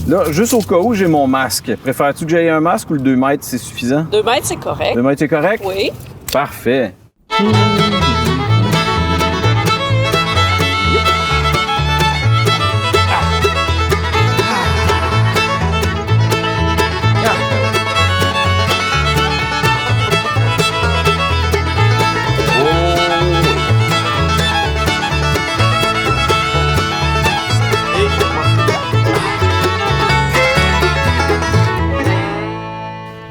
Là, juste au cas où, j'ai mon masque. Préfères-tu que j'aille un masque ou le 2 mètres, c'est suffisant? 2 mètres, c'est correct. 2 mètres, c'est correct? Oui. Parfait.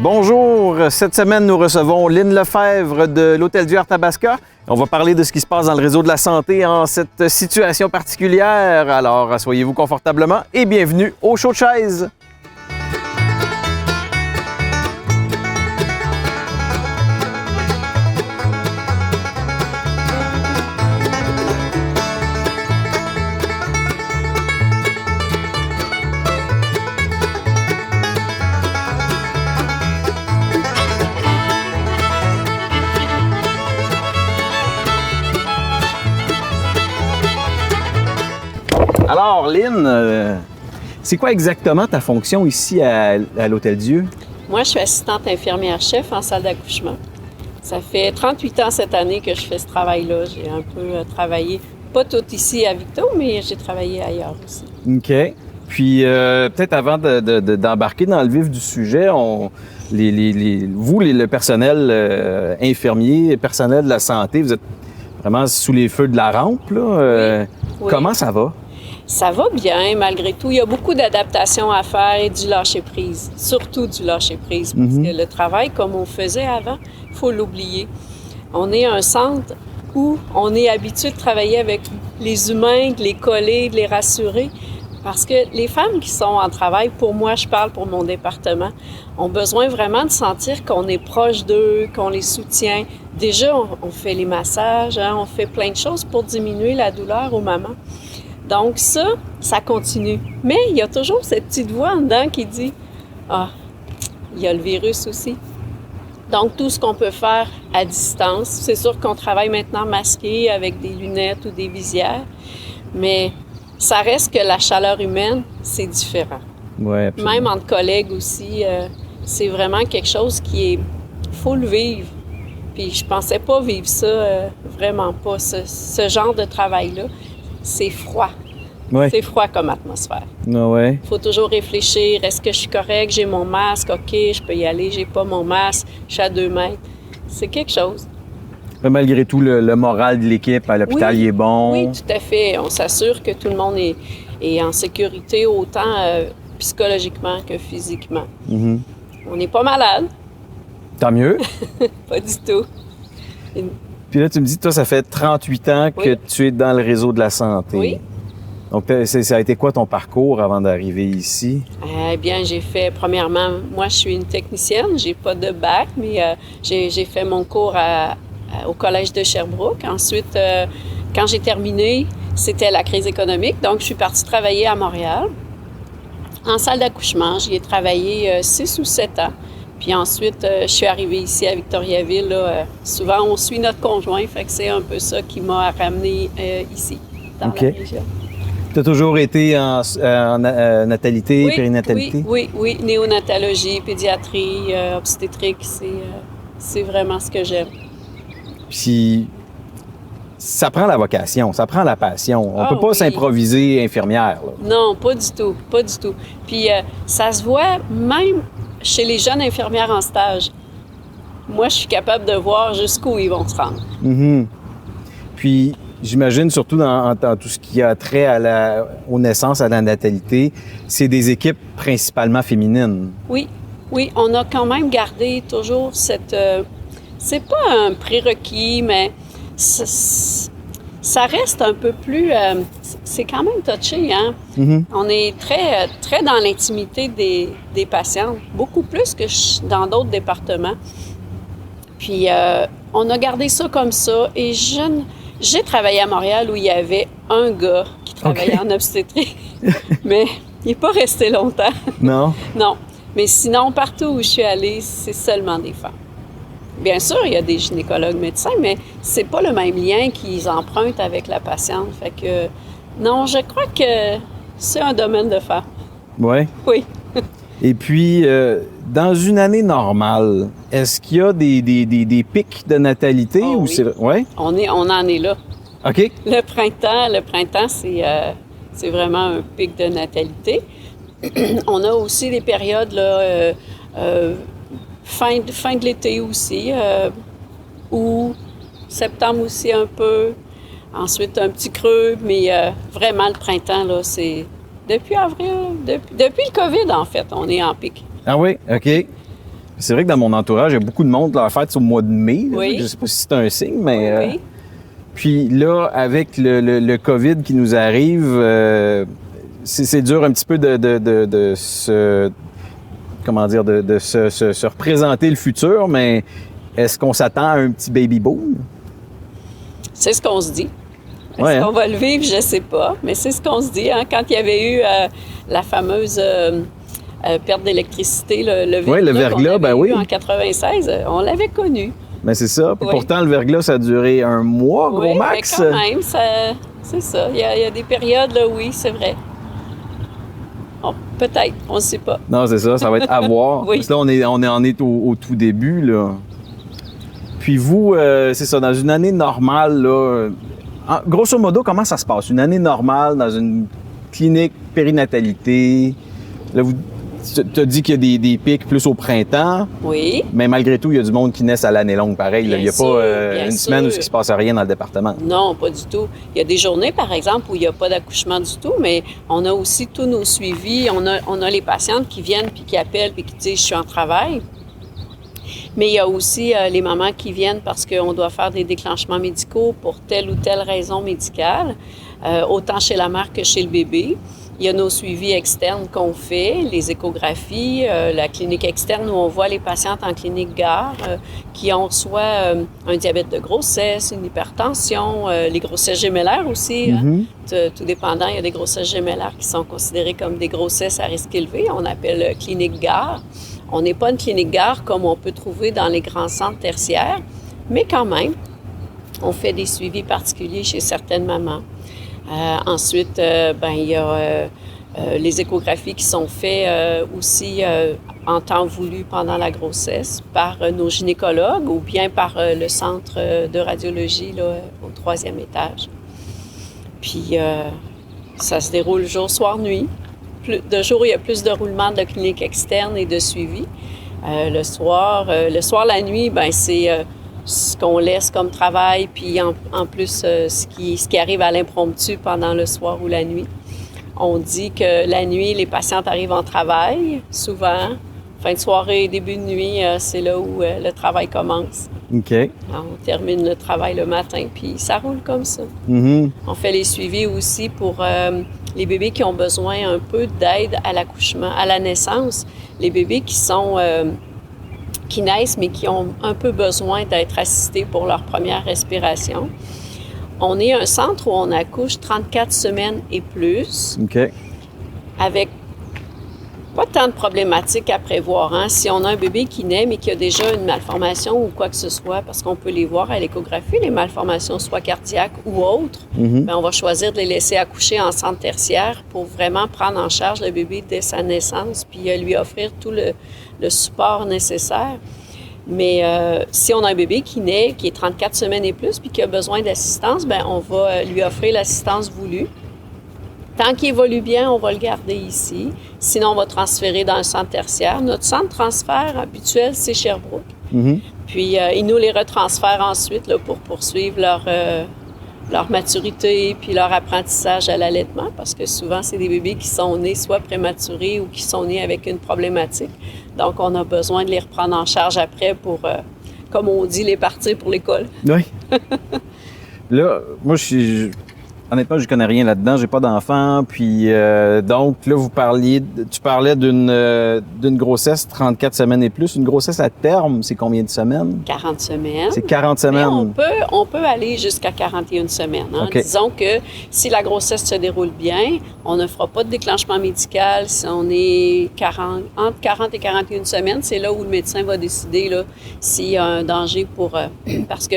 Bonjour, cette semaine nous recevons Lynn Lefebvre de l'Hôtel-Dieu Arthabasca. On va parler de ce qui se passe dans le réseau de la santé en cette situation particulière. Alors, asseyez-vous confortablement et bienvenue au Show de chaise. Alors, Lynn, c'est quoi exactement ta fonction ici à l'Hôtel-Dieu? Moi, je suis assistante infirmière-chef en salle d'accouchement. Ça fait 38 ans cette année que je fais ce travail-là. J'ai un peu travaillé, pas tout ici à Victo, mais j'ai travaillé ailleurs aussi. OK. Puis, peut-être avant d'embarquer dans le vif du sujet, le personnel infirmier, personnel de la santé, vous êtes vraiment sous les feux de la rampe, là. Oui. Comment ça va? Ça va bien, malgré tout. Il y a beaucoup d'adaptations à faire et du lâcher-prise, surtout du lâcher-prise, parce que le travail comme on faisait avant, il faut l'oublier. On est un centre où on est habitué de travailler avec les humains, de les coller, de les rassurer, parce que les femmes qui sont en travail, pour moi, je parle pour mon département, ont besoin vraiment de sentir qu'on est proche d'eux, qu'on les soutient. Déjà, on fait les massages, hein, on fait plein de choses pour diminuer la douleur aux mamans. Donc ça continue. Mais il y a toujours cette petite voix en dedans qui dit « Ah, il y a le virus aussi ». Donc, tout ce qu'on peut faire à distance, c'est sûr qu'on travaille maintenant masqué avec des lunettes ou des visières, mais ça reste que la chaleur humaine, c'est différent. Ouais, absolument. Même entre collègues aussi, c'est vraiment quelque chose qui est... faut le vivre. Puis je pensais pas vivre ça, vraiment pas, ce genre de travail-là. C'est froid. Ouais. C'est froid comme atmosphère. Ah ouais. Il faut toujours réfléchir. Est-ce que je suis correct? J'ai mon masque. OK, je peux y aller. J'ai pas mon masque. Je suis à 2 mètres. C'est quelque chose. Mais malgré tout, le moral de l'équipe à l'hôpital, il est bon. Oui, tout à fait. On s'assure que tout le monde est en sécurité, autant psychologiquement que physiquement. Mm-hmm. On n'est pas malade. Tant mieux. Pas du tout. Puis là, tu me dis, toi, ça fait 38 ans que tu es dans le réseau de la santé. Oui. Donc, ça a été quoi ton parcours avant d'arriver ici? Eh bien, j'ai fait, premièrement, moi, je suis une technicienne. J'ai pas de bac, mais j'ai fait mon cours au Collège de Sherbrooke. Ensuite, quand j'ai terminé, c'était la crise économique. Donc, je suis partie travailler à Montréal, en salle d'accouchement. J'y ai travaillé 6 ou 7 ans. Puis ensuite, je suis arrivée ici à Victoriaville. Là, souvent, on suit notre conjoint, fait que c'est un peu ça qui m'a ramenée ici, dans la région. Tu as toujours été en natalité, périnatalité? Oui. Néonatologie, pédiatrie, obstétrique, c'est vraiment ce que j'aime. Puis, ça prend la vocation, ça prend la passion. On peut pas s'improviser infirmière. Là. Non, pas du tout, pas du tout. Puis, ça se voit même chez les jeunes infirmières en stage. Moi, je suis capable de voir jusqu'où ils vont se rendre. Mm-hmm. Puis, j'imagine, surtout dans tout ce qui a trait aux naissances, à la natalité, c'est des équipes principalement féminines. Oui, on a quand même gardé toujours cette... c'est pas un prérequis, mais ça reste un peu plus... c'est quand même touché, hein? Mm-hmm. On est très, très dans l'intimité des patients, beaucoup plus que dans d'autres départements. Puis, on a gardé ça comme ça, et j'ai travaillé à Montréal où il y avait un gars qui travaillait en obstétrique, mais il n'est pas resté longtemps. Non? Non. Mais sinon, partout où je suis allée, c'est seulement des femmes. Bien sûr, il y a des gynécologues médecins, mais c'est pas le même lien qu'ils empruntent avec la patiente. Fait que, non, je crois que c'est un domaine de femmes. Oui. Oui. Et puis, dans une année normale, est-ce qu'il y a des pics de natalité? Oh, ou oui. c'est... Ouais? On en est là. OK. Le printemps, c'est vraiment un pic de natalité. On a aussi des périodes, là, fin de l'été aussi, ou septembre aussi un peu. Ensuite, un petit creux, mais vraiment le printemps, là, c'est depuis avril, depuis le COVID, en fait, on est en pic. Ah oui? OK. C'est vrai que dans mon entourage, il y a beaucoup de monde, leur fête c'est au mois de mai. Là. Oui. Je ne sais pas si c'est un signe, mais... Oui. Puis là, avec le COVID qui nous arrive, c'est dur un petit peu de se... Comment dire? De se représenter le futur, mais est-ce qu'on s'attend à un petit baby boom? C'est ce qu'on se dit. Est-ce Ouais, qu'on hein? va le vivre? Je ne sais pas, mais c'est ce qu'on se dit. Hein? Quand il y avait eu la fameuse perte d'électricité, le verglas, Oui, le verglas, ben oui. en 96, on l'avait connu. Ben c'est ça. Puis Oui. pourtant, le verglas, ça a duré un mois, gros Oui, max. mais quand même, c'est ça. Il y a des périodes, là, oui, c'est vrai. Peut-être, on ne sait pas. Non, c'est ça, ça va être à voir. Oui. Parce que là, on est au tout début, là. Puis vous, c'est ça, dans une année normale, là, grosso modo, comment ça se passe? Une année normale dans une clinique périnatalité, là, tu as dit qu'il y a des pics plus au printemps, Oui. mais malgré tout, il y a du monde qui naissent à l'année longue, pareil. Là. Il n'y a Bien pas sûr, bien une semaine où il sûr. ne se passe rien dans le département. Non, pas du tout. Il y a des journées, par exemple, où il n'y a pas d'accouchement du tout, mais on a aussi tous nos suivis. On a les patientes qui viennent puis qui appellent puis qui disent « je suis en travail ». Mais il y a aussi les mamans qui viennent parce qu'on doit faire des déclenchements médicaux pour telle ou telle raison médicale, autant chez la mère que chez le bébé. Il y a nos suivis externes qu'on fait, les échographies, la clinique externe où on voit les patientes en clinique gare qui ont soit un diabète de grossesse, une hypertension, les grossesses gémellaires aussi. Mhm. Tout dépendant, il y a des grossesses gémellaires qui sont considérées comme des grossesses à risque élevé. On appelle clinique gare. On n'est pas une clinique gare comme on peut trouver dans les grands centres tertiaires, mais quand même, on fait des suivis particuliers chez certaines mamans. Ensuite, il y a les échographies qui sont faites aussi en temps voulu pendant la grossesse par nos gynécologues ou bien par le centre de radiologie là, au 3e étage. Puis, ça se déroule jour, soir, nuit. De jour, il y a plus de roulement de clinique externe et de suivi. Le soir, la nuit, c'est ce qu'on laisse comme travail, puis en plus, ce qui arrive à l'impromptu pendant le soir ou la nuit. On dit que la nuit, les patientes arrivent en travail, souvent. Fin de soirée, début de nuit, c'est là où le travail commence. OK. Alors, on termine le travail le matin, puis ça roule comme ça. Mhm. On fait les suivis aussi pour les bébés qui ont besoin un peu d'aide à l'accouchement, à la naissance. Les bébés qui naissent, mais qui ont un peu besoin d'être assistés pour leur première respiration. On est un centre où on accouche 34 semaines et plus, OK. avec pas tant de problématiques à prévoir. Hein? Si on a un bébé qui naît, mais qui a déjà une malformation ou quoi que ce soit, parce qu'on peut les voir à l'échographie, les malformations soit cardiaques ou autres, Mhm. bien, on va choisir de les laisser accoucher en centre tertiaire pour vraiment prendre en charge le bébé dès sa naissance, puis lui offrir tout le support nécessaire. Mais si on a un bébé qui naît, qui est 34 semaines et plus, puis qui a besoin d'assistance, bien, on va lui offrir l'assistance voulue. Tant qu'il évolue bien, on va le garder ici. Sinon, on va transférer dans le centre tertiaire. Notre centre de transfert habituel, c'est Sherbrooke. Mhm. Puis, ils nous les retransfèrent ensuite là, pour poursuivre leur maturité puis leur apprentissage à l'allaitement, parce que souvent, c'est des bébés qui sont nés soit prématurés ou qui sont nés avec une problématique. Donc, on a besoin de les reprendre en charge après pour, comme on dit, les partir pour l'école. Oui. Là, moi, honnêtement, je connais rien là-dedans. J'ai pas d'enfant. Puis, donc, là, tu parlais d'une grossesse 34 semaines et plus. Une grossesse à terme, c'est combien de semaines? 40 semaines. C'est 40 Mais semaines. on peut aller jusqu'à 41 semaines. Hein. OK. Disons que si la grossesse se déroule bien, on ne fera pas de déclenchement médical. Si on est entre 40 et 41 semaines, c'est là où le médecin va décider là, s'il y a un danger pour... parce que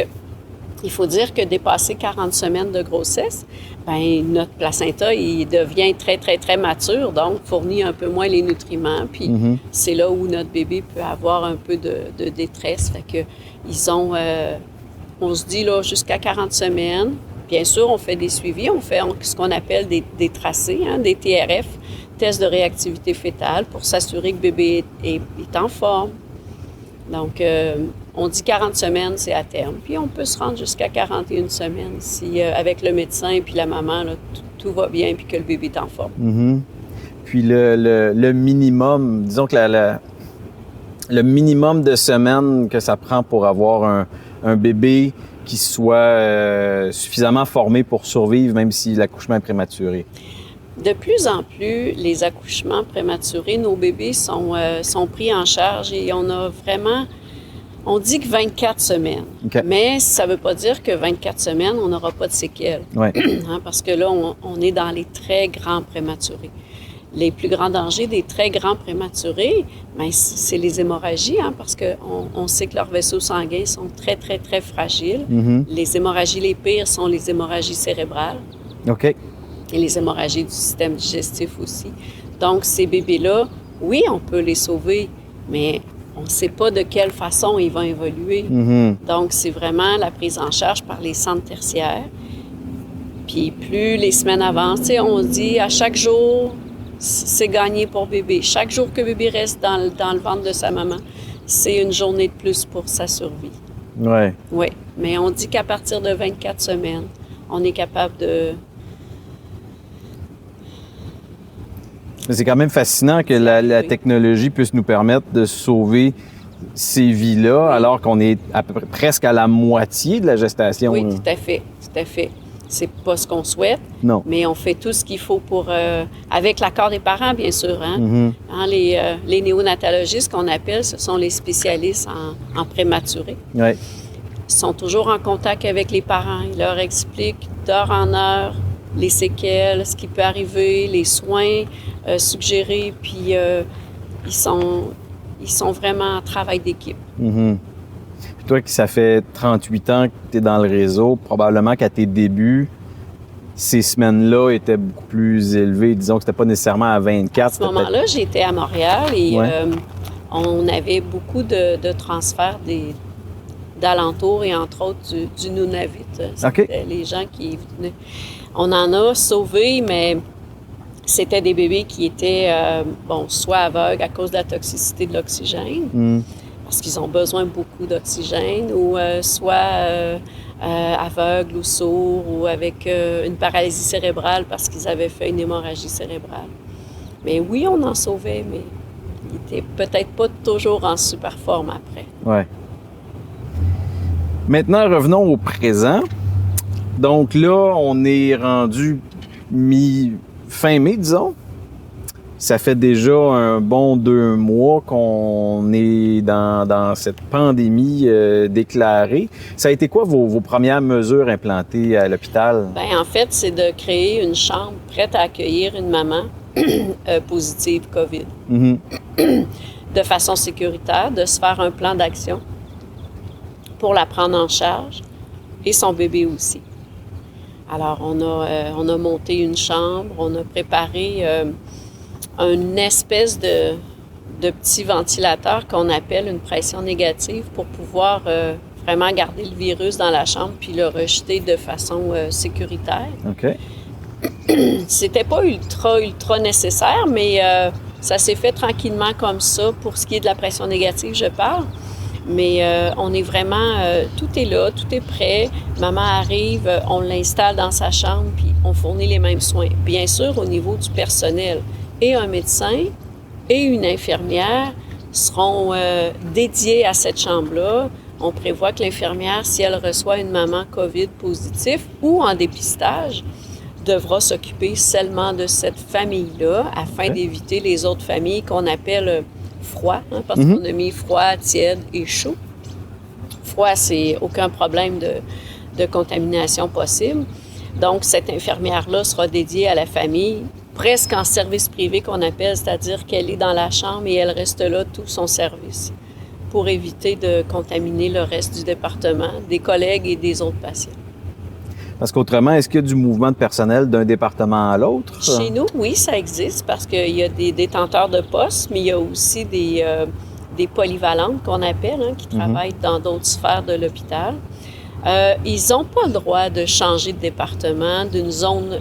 Il faut dire que dépassé 40 semaines de grossesse, ben notre placenta, il devient très, très, très mature, donc fournit un peu moins les nutriments. Puis c'est là où notre bébé peut avoir un peu de détresse. Fait que ils ont, on se dit là, jusqu'à 40 semaines. Bien sûr, on fait des suivis, on fait ce qu'on appelle des tracés, des TRF, tests de réactivité fétale, pour s'assurer que le bébé est en forme. Donc, on dit 40 semaines, c'est à terme. Puis on peut se rendre jusqu'à 41 semaines si, avec le médecin et puis la maman, là, tout va bien puis que le bébé est en forme. Puis le minimum, disons que le minimum de semaines que ça prend pour avoir un bébé qui soit suffisamment formé pour survivre, même si l'accouchement est prématuré. De plus en plus, les accouchements prématurés, nos bébés sont pris en charge et on a vraiment... On dit que 24 semaines, mais ça ne veut pas dire que 24 semaines, on n'aura pas de séquelles. Ouais. Parce que là, on est dans les très grands prématurés. Les plus grands dangers des très grands prématurés, bien, c'est les hémorragies, parce qu'on sait que leurs vaisseaux sanguins sont très, très, très fragiles. Les hémorragies les pires sont les hémorragies cérébrales. OK. Et les hémorragies du système digestif aussi. Donc, ces bébés-là, oui, on peut les sauver, mais on ne sait pas de quelle façon ils vont évoluer. Donc, c'est vraiment la prise en charge par les centres tertiaires. Puis, plus les semaines avancent, on dit à chaque jour, c'est gagné pour bébé. Chaque jour que bébé reste dans le ventre de sa maman, c'est une journée de plus pour sa survie. Ouais. Oui, mais on dit qu'à partir de 24 semaines, on est capable de... C'est quand même fascinant que la technologie puisse nous permettre de sauver ces vies-là, alors qu'on est à peu près presque à la moitié de la gestation. Oui, tout à fait, tout à fait. C'est pas ce qu'on souhaite, non. Mais on fait tout ce qu'il faut pour, avec l'accord des parents, bien sûr. Les néonatologistes qu'on appelle, ce sont les spécialistes en prématuré. Ouais. Ils sont toujours en contact avec les parents. Ils leur expliquent d'heure en heure les séquelles, ce qui peut arriver, les soins suggérés, puis ils sont vraiment en travail d'équipe. Puis toi, ça fait 38 ans que tu es dans le réseau, probablement qu'à tes débuts, ces semaines-là étaient beaucoup plus élevées. Disons que c'était pas nécessairement à 24. À ce moment-là, j'étais à Montréal et on avait beaucoup de transferts d'alentours et entre autres du Nunavut. C'était les gens qui venaient. On en a sauvé, mais c'était des bébés qui étaient soit aveugles à cause de la toxicité de l'oxygène, parce qu'ils ont besoin beaucoup d'oxygène, ou soit aveugles ou sourds, ou avec une paralysie cérébrale parce qu'ils avaient fait une hémorragie cérébrale. Mais oui, on en sauvait, mais ils n'étaient peut-être pas toujours en super forme après. Ouais. Maintenant, revenons au présent. Donc là, on est rendu fin mai, disons. Ça fait déjà un bon 2 mois qu'on est dans cette pandémie déclarée. Ça a été quoi vos premières mesures implantées à l'hôpital? Bien, en fait, c'est de créer une chambre prête à accueillir une maman positive COVID. De façon sécuritaire, de se faire un plan d'action pour la prendre en charge et son bébé aussi. Alors, on a monté une chambre, on a préparé une espèce de petit ventilateur qu'on appelle une pression négative pour pouvoir vraiment garder le virus dans la chambre puis le rejeter de façon sécuritaire. OK. C'était pas ultra nécessaire, mais ça s'est fait tranquillement comme ça pour ce qui est de la pression négative, je parle. Mais on est vraiment, tout est là, tout est prêt. Maman arrive, on l'installe dans sa chambre, puis on fournit les mêmes soins. Bien sûr, au niveau du personnel, et un médecin et une infirmière seront dédiés à cette chambre-là. On prévoit que l'infirmière, si elle reçoit une maman COVID positive ou en dépistage, devra s'occuper seulement de cette famille-là afin d'éviter les autres familles qu'on appelle froid, parce qu'on a mis froid, tiède et chaud. Froid, c'est aucun problème de contamination possible. Donc, cette infirmière-là sera dédiée à la famille, presque en service privé qu'on appelle, c'est-à-dire qu'elle est dans la chambre et elle reste là tout son service pour éviter de contaminer le reste du département, des collègues et des autres patients. Parce qu'autrement, est-ce qu'il y a du mouvement de personnel d'un département à l'autre? Chez nous, oui, ça existe parce qu'il y a des détenteurs de postes, mais il y a aussi des polyvalentes qu'on appelle, qui travaillent dans d'autres sphères de l'hôpital. Ils n'ont pas le droit de changer de département d'une zone.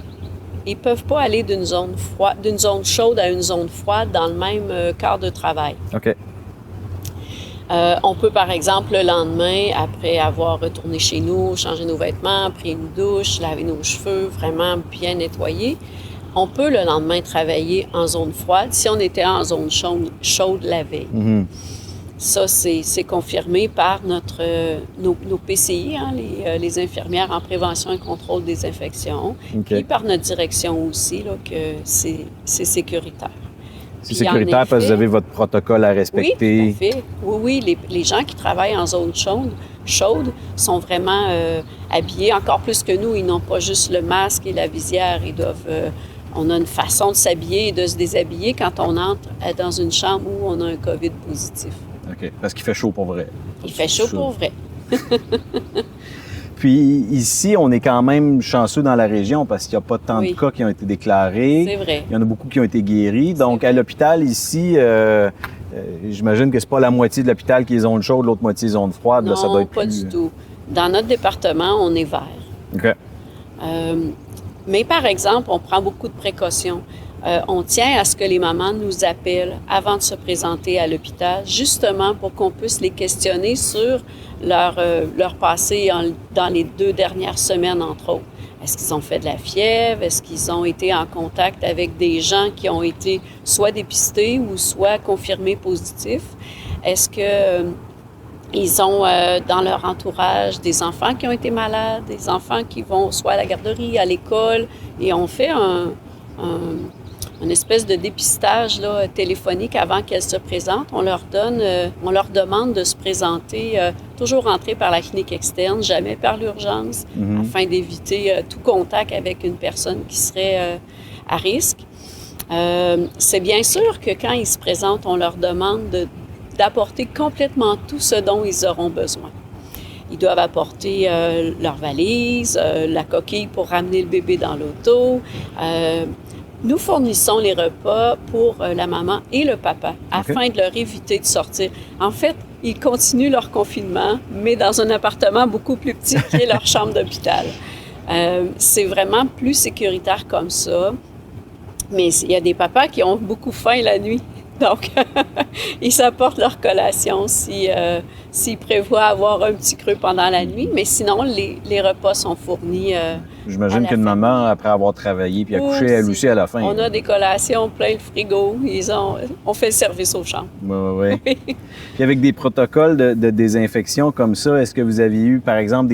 Ils ne peuvent pas aller d'une zone chaude à une zone froide dans le même quart de travail. OK. On peut, par exemple, le lendemain, après avoir retourné chez nous, changé nos vêtements, pris une douche, lavé nos cheveux, vraiment bien nettoyés, on peut le lendemain travailler en zone froide si on était en zone chaude la veille. Mm-hmm. Ça, c'est confirmé par nos PCI, les infirmières en prévention et contrôle des infections, okay. Puis par notre direction aussi, là, que c'est sécuritaire. C'est sécuritaire effet, parce que vous avez votre protocole à respecter. Oui, tout à fait. Oui, les gens qui travaillent en zone chaude sont vraiment habillés, encore plus que nous. Ils n'ont pas juste le masque et la visière. Ils doivent... on a une façon de s'habiller et de se déshabiller quand on entre dans une chambre où on a un COVID positif. OK. Parce qu'il fait chaud pour vrai. Il fait chaud pour vrai. Puis ici, on est quand même chanceux dans la région parce qu'il n'y a pas tant de cas qui ont été déclarés. C'est vrai. Il y en a beaucoup qui ont été guéris. Donc, à l'hôpital ici, j'imagine que c'est pas la moitié de l'hôpital qui est zone chaude, l'autre moitié zone froide. Non, là, ça doit être pas du tout. Dans notre département, on est vert. OK. Mais par exemple, on prend beaucoup de précautions. On tient à ce que les mamans nous appellent avant de se présenter à l'hôpital, justement pour qu'on puisse les questionner sur leur passé dans les 2 dernières semaines, entre autres. Est-ce qu'ils ont fait de la fièvre? Est-ce qu'ils ont été en contact avec des gens qui ont été soit dépistés ou soit confirmés positifs? Est-ce que ils ont dans leur entourage des enfants qui ont été malades, des enfants qui vont soit à la garderie, à l'école, et on fait une espèce de dépistage là, téléphonique avant qu'elles se présentent. On leur demande de se présenter, toujours rentrer par la clinique externe, jamais par l'urgence, afin d'éviter tout contact avec une personne qui serait à risque. C'est bien sûr que quand ils se présentent, on leur demande d'apporter complètement tout ce dont ils auront besoin. Ils doivent apporter leur valise, la coquille pour ramener le bébé dans l'auto. Nous fournissons les repas pour la maman et le papa afin de leur éviter de sortir. En fait, ils continuent leur confinement, mais dans un appartement beaucoup plus petit qui est leur chambre d'hôpital. C'est vraiment plus sécuritaire comme ça. Mais il y a des papas qui ont beaucoup faim la nuit. Donc, ils s'apportent leur collation s'ils prévoient avoir un petit creux pendant la nuit. Mais sinon, les repas sont fournis. J'imagine qu'une maman, après avoir travaillé puis accouché, elle aussi à la fin. On a des collations plein le frigo. On fait le service aux chambres. Oui. Puis avec des protocoles de désinfection comme ça, est-ce que vous aviez eu, par exemple,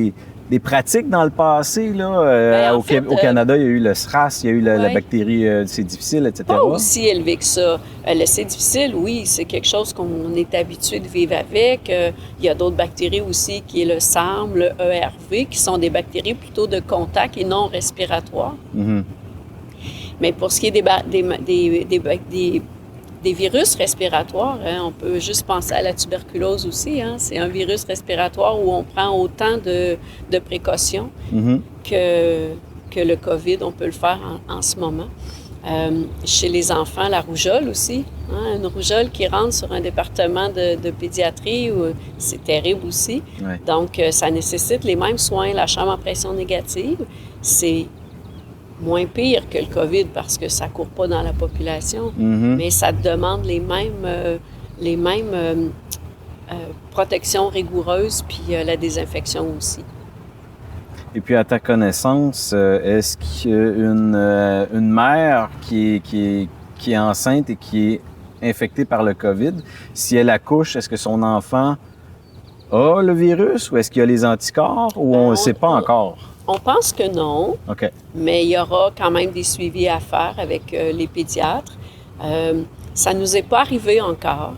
des pratiques dans le passé, là? Au Canada, il y a eu le SRAS, il y a eu la bactérie C. difficile, etc. Pas aussi élevé que ça. Le C. difficile, oui, c'est quelque chose qu'on est habitué de vivre avec. Il y a d'autres bactéries aussi, qui est le SARM, le ERV, qui sont des bactéries plutôt de contact et non respiratoires. Mm-hmm. Mais pour ce qui est des virus respiratoires, on peut juste penser à la tuberculose aussi. C'est un virus respiratoire où on prend autant de précautions que le COVID. On peut le faire en ce moment. Chez les enfants, la rougeole aussi. Une rougeole qui rentre sur un département de pédiatrie, c'est terrible aussi. Ouais. Donc, ça nécessite les mêmes soins. La chambre à pression négative, c'est moins pire que le COVID parce que ça ne court pas dans la population, mais ça demande les mêmes protections rigoureuses puis la désinfection aussi. Et puis, à ta connaissance, est-ce qu'une mère qui est enceinte et qui est infectée par le COVID, si elle accouche, est-ce que son enfant a le virus ou est-ce qu'il y a les anticorps ou on ne sait pas encore? On pense que non, mais il y aura quand même des suivis à faire avec les pédiatres. Ça ne nous est pas arrivé encore.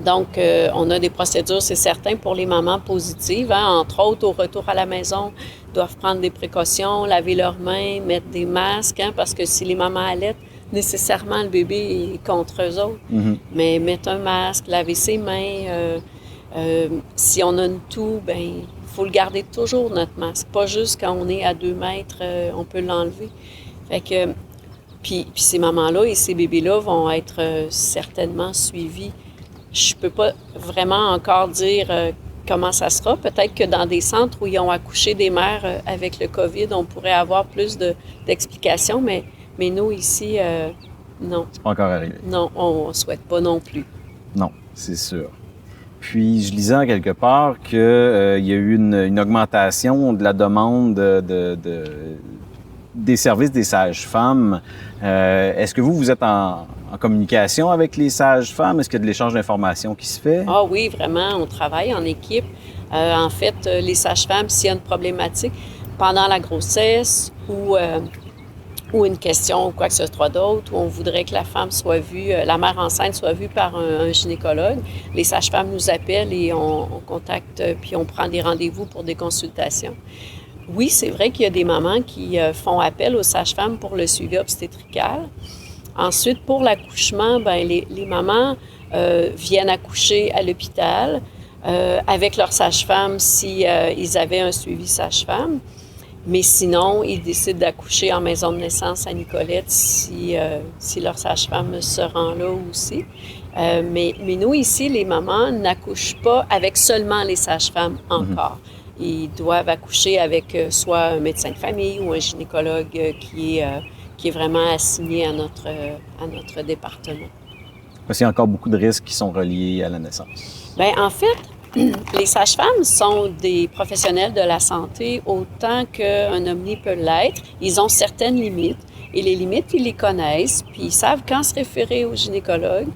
Donc, on a des procédures, c'est certain, pour les mamans positives. Entre autres, au retour à la maison, doivent prendre des précautions, laver leurs mains, mettre des masques, parce que si les mamans allaitent, nécessairement le bébé est contre eux autres. Mais mettre un masque, laver ses mains, si on a une toux, ben il faut le garder toujours, notre masque. Pas juste quand on est à 2 mètres, on peut l'enlever. Fait que, puis ces mamans-là et ces bébés-là vont être certainement suivis. Je peux pas vraiment encore dire comment ça sera. Peut-être que dans des centres où ils ont accouché des mères avec le COVID, on pourrait avoir plus d'explications, mais nous, ici, non. C'est pas encore arrivé. Non, on ne souhaite pas non plus. Non, c'est sûr. Puis, je lisais en quelque part qu'il y a eu une augmentation de la demande des services des sages-femmes. Est-ce que vous êtes en communication avec les sages-femmes? Est-ce qu'il y a de l'échange d'informations qui se fait? Ah oui, vraiment, on travaille en équipe. En fait, les sages-femmes, s'il y a une problématique pendant la grossesse ou une question ou quoi que ce soit d'autre, où on voudrait que la femme soit vue, la mère enceinte soit vue par un gynécologue, les sages-femmes nous appellent et on contacte, puis on prend des rendez-vous pour des consultations. Oui, c'est vrai qu'il y a des mamans qui font appel aux sages-femmes pour le suivi obstétrical. Ensuite, pour l'accouchement, ben les mamans viennent accoucher à l'hôpital avec leur sage-femme si ils avaient un suivi sage-femme. Mais sinon, ils décident d'accoucher en maison de naissance à Nicolette si leur sage-femme se rend là aussi. Mais nous, ici, les mamans n'accouchent pas avec seulement les sages-femmes encore. Ils doivent accoucher avec soit un médecin de famille ou un gynécologue qui est vraiment assigné à notre département. Parce qu'il y a encore beaucoup de risques qui sont reliés à la naissance. Bien, en fait, les sages-femmes sont des professionnels de la santé autant qu'un omni peut l'être. Ils ont certaines limites et les limites, ils les connaissent, puis ils savent quand se référer au gynécologue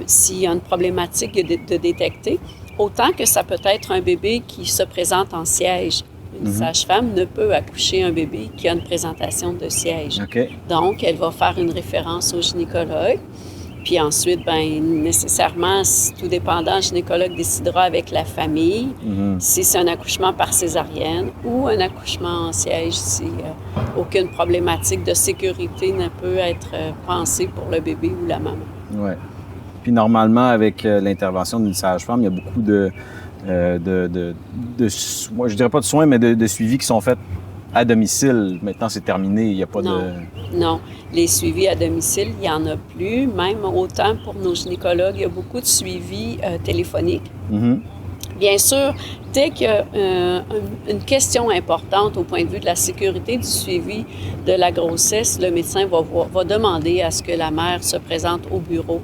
s'il y a une problématique de détecter, autant que ça peut être un bébé qui se présente en siège. Une sage-femme ne peut accoucher un bébé qui a une présentation de siège. Okay. Donc, elle va faire une référence au gynécologue. Puis ensuite, bien, nécessairement, tout dépendant, le gynécologue décidera avec la famille si c'est un accouchement par césarienne ou un accouchement en siège si aucune problématique de sécurité ne peut être pensée pour le bébé ou la maman. Oui. Puis normalement, avec l'intervention d'une sage-femme, il y a beaucoup moi, je dirais pas de soins, mais de suivis qui sont faits à domicile. Maintenant, c'est terminé, il n'y a pas Non, les suivis à domicile, il n'y en a plus. Même autant pour nos gynécologues, il y a beaucoup de suivis téléphoniques. Bien sûr, dès qu'il y a une question importante au point de vue de la sécurité du suivi de la grossesse, le médecin va demander à ce que la mère se présente au bureau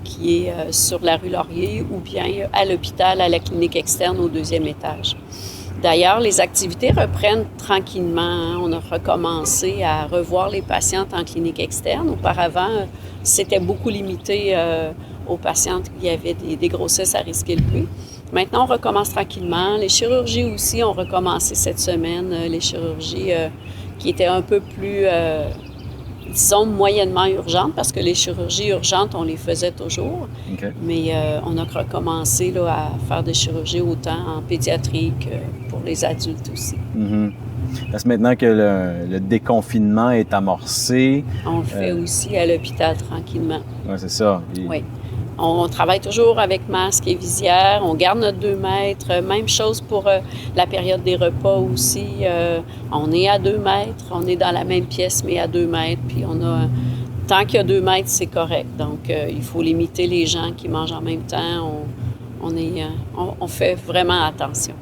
qui est sur la rue Laurier ou bien à l'hôpital, à la clinique externe au 2e étage. D'ailleurs, les activités reprennent tranquillement. Hein. On a recommencé à revoir les patientes en clinique externe. Auparavant, c'était beaucoup limité aux patientes qui avaient des grossesses à risque élevé. Maintenant, on recommence tranquillement. Les chirurgies aussi ont recommencé cette semaine. Les chirurgies qui étaient un peu plus, disons, moyennement urgentes, parce que les chirurgies urgentes, on les faisait toujours. Okay. Mais on a recommencé là, à faire des chirurgies autant en pédiatrie que pour les adultes aussi. Parce que maintenant que le déconfinement est amorcé... On le fait aussi à l'hôpital tranquillement. Oui, c'est ça. Oui. On travaille toujours avec masque et visière. On garde notre 2 mètres. Même chose pour la période des repas aussi. On est à 2 mètres. On est dans la même pièce, mais à 2 mètres. Puis tant qu'il y a 2 mètres, c'est correct. Donc, il faut limiter les gens qui mangent en même temps. On fait vraiment attention.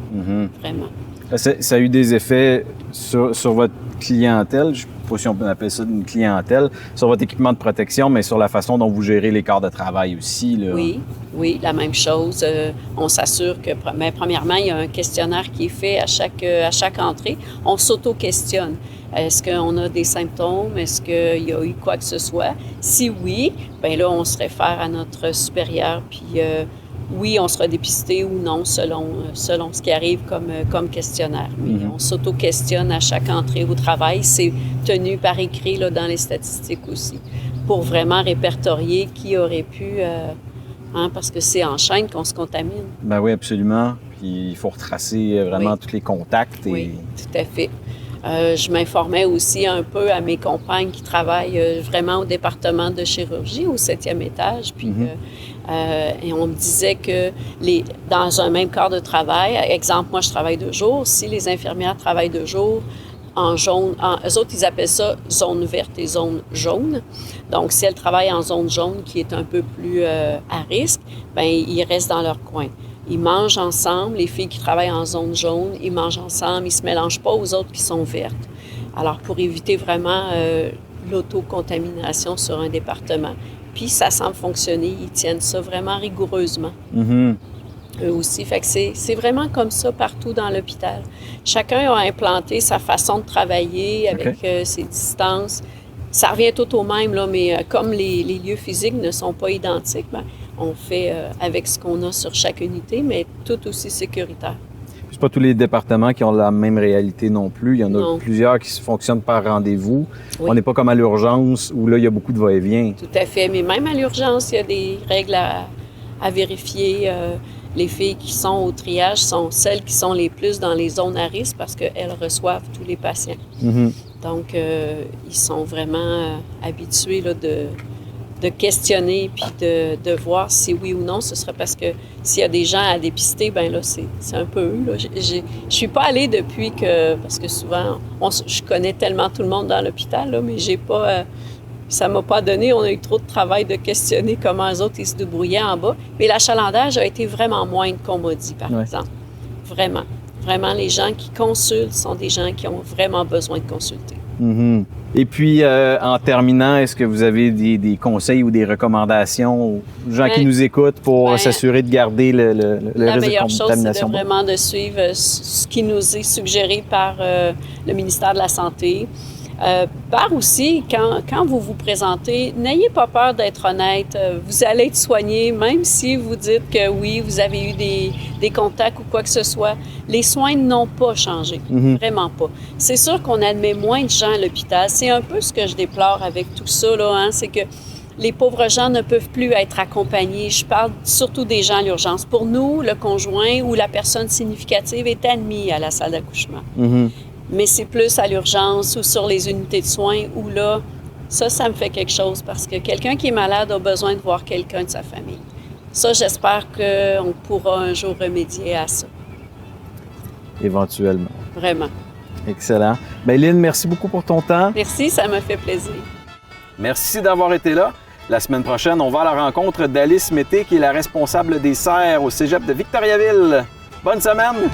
Vraiment. Ça a eu des effets sur votre clientèle, je ne sais pas si on peut appeler ça une clientèle, sur votre équipement de protection, mais sur la façon dont vous gérez les quarts de travail aussi. Là. Oui, la même chose. On s'assure que, premièrement, il y a un questionnaire qui est fait à chaque entrée. On s'auto-questionne. Est-ce qu'on a des symptômes? Est-ce qu'il y a eu quoi que ce soit? Si oui, bien là, on se réfère à notre supérieur, puis oui, on sera dépisté ou non selon ce qui arrive comme questionnaire. Mais on s'auto-questionne à chaque entrée au travail. C'est tenu par écrit là, dans les statistiques aussi, pour vraiment répertorier qui aurait pu... parce que c'est en chaîne qu'on se contamine. Ben oui, absolument. Puis il faut retracer vraiment tous les contacts. Oui, tout à fait. Je m'informais aussi un peu à mes compagnes qui travaillent vraiment au département de chirurgie, au 7e étage. Puis, et on me disait que dans un même corps de travail, exemple, moi je travaille de jour, si les infirmières travaillent de jour, en jaune, eux autres, ils appellent ça zone verte et zone jaune. Donc, si elles travaillent en zone jaune, qui est un peu plus à risque, bien, ils restent dans leur coin. Ils mangent ensemble. Les filles qui travaillent en zone jaune, ils mangent ensemble. Ils ne se mélangent pas aux autres qui sont vertes. Alors, pour éviter vraiment l'autocontamination sur un département. Puis, ça semble fonctionner. Ils tiennent ça vraiment rigoureusement. Eux aussi. Fait que c'est vraiment comme ça partout dans l'hôpital. Chacun a implanté sa façon de travailler avec ses distances. Ça revient tout au même, là, mais comme les lieux physiques ne sont pas identiques, bien, on fait avec ce qu'on a sur chaque unité, mais tout aussi sécuritaire. C'est pas tous les départements qui ont la même réalité non plus. Il y en a plusieurs qui fonctionnent par rendez-vous. Oui. On n'est pas comme à l'urgence où là, il y a beaucoup de va-et-vient. Tout à fait. Mais même à l'urgence, il y a des règles à vérifier. Les filles qui sont au triage sont celles qui sont les plus dans les zones à risque parce qu'elles reçoivent tous les patients. Donc, ils sont vraiment habitués là, de questionner puis de voir si oui ou non ce serait parce que s'il y a des gens à dépister, bien là, c'est un peu eux. Là. Je suis pas allée depuis que... Parce que souvent, je connais tellement tout le monde dans l'hôpital, là, mais j'ai pas... ça m'a pas donné. On a eu trop de travail de questionner comment les autres ils se débrouillaient en bas. Mais l'achalandage a été vraiment moindre qu'on m'a dit, par exemple. Vraiment. Vraiment, les gens qui consultent sont des gens qui ont vraiment besoin de consulter. Et puis, en terminant, est-ce que vous avez des conseils ou des recommandations aux gens qui nous écoutent pour s'assurer de garder le risque de contamination? La meilleure chose, c'est vraiment de suivre ce qui nous est suggéré par le ministère de la Santé. Par aussi, quand vous vous présentez, n'ayez pas peur d'être honnête. Vous allez être soigné, même si vous dites que oui, vous avez eu des contacts ou quoi que ce soit. Les soins n'ont pas changé, vraiment pas. C'est sûr qu'on admet moins de gens à l'hôpital. C'est un peu ce que je déplore avec tout ça, là, hein, c'est que les pauvres gens ne peuvent plus être accompagnés. Je parle surtout des gens à l'urgence. Pour nous, le conjoint ou la personne significative est admis à la salle d'accouchement. Mais c'est plus à l'urgence ou sur les unités de soins où là, ça me fait quelque chose parce que quelqu'un qui est malade a besoin de voir quelqu'un de sa famille. Ça, j'espère qu'on pourra un jour remédier à ça. Éventuellement. Vraiment. Excellent. Bien, Lynn, merci beaucoup pour ton temps. Merci, ça m'a fait plaisir. Merci d'avoir été là. La semaine prochaine, on va à la rencontre d'Alice Mété, qui est la responsable des serres au cégep de Victoriaville. Bonne semaine!